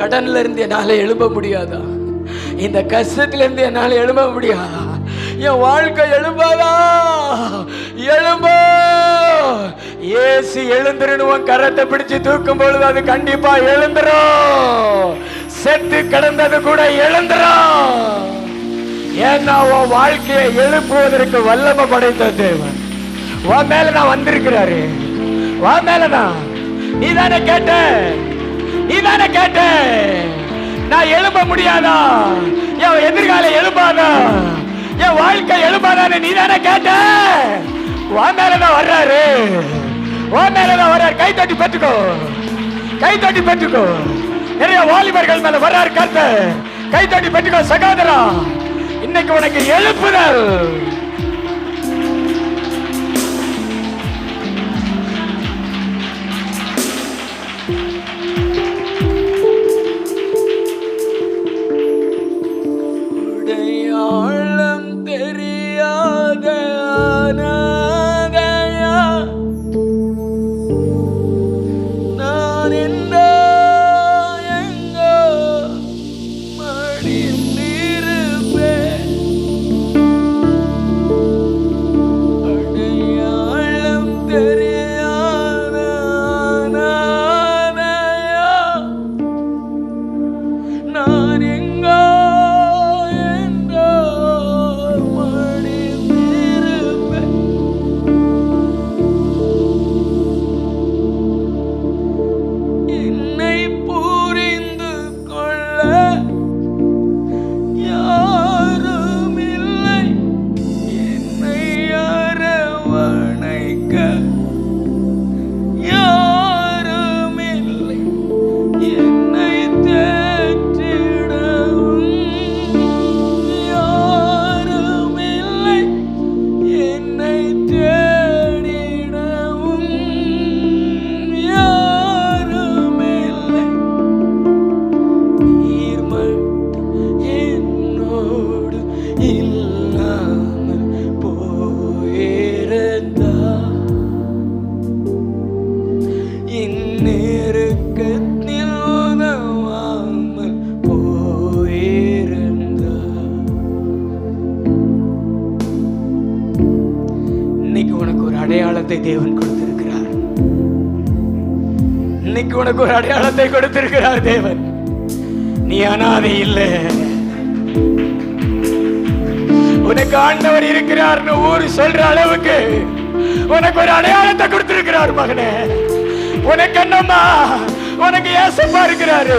கடன்ல இருந்து என்னால எழும்ப முடியாதா? இந்த கஷ்டத்துல இருந்து என்னால எழும்ப முடியாதா? என் வாழ்க்கை எழும்பாதா? எழும்போ. இயேசு எழுந்திருன்னு கரத்தை பிடிச்சு தூக்கும் பொழுது அது கண்டிப்பா எழுந்துரும். செத்து கிடந்தது கூட எழுந்துரும். ஏன்னா உன் வாழ்க்கையை எழுப்புவதற்கு வல்லமை படைத்த தேவன் உன் மேல நான் வந்திருக்கிறாரு. உன் மேலதான். நீதானே கேட்ட, நீதானே கேட்ட, நான் எழும்ப முடியாதா? என் எதிர்காலம் எழுப்பாதா? என் வாழ்க்கை எழுப்பாதான்னு நீதானே கேட்ட. உன் மேலதான் வர்றாரு. உன் மேலதான் வர்றாரு. கை தட்டி பெற்றுக்கோ, கை தட்டி பெற்றுக்கோ. நிறைய வாலிபர்கள் மேல வர்றாரு கர்த்தர். கை தட்டி பெற்றுக்கோ சகோதரா. இன்னைக்கு உனக்கு எழுப்புதல். உடையாளம் தெரியாத அனாதையா நான் எங்கோ மடிந்திருப்பேன். அடையாளம் தெரியாத அனாதையா நான் எங்கோ அடையாளத்தை தேவன் கொடுத்திருக்கிறார். இன்னைக்கு உனக்கு ஒரு அடையாளத்தை கொடுத்திருக்கிறார் தேவன். நீ அனாதை இல்லை. உனக்கு ஆண்டவர் இருக்கிறார்னு ஊர் சொல்ற அளவுக்கு உனக்கு ஒரு அடையாளத்தை கொடுத்திருக்கிறார் மகனே. உனக்கு என்னம்மா? உனக்கு ஏசப்பா இருக்கிறாரு.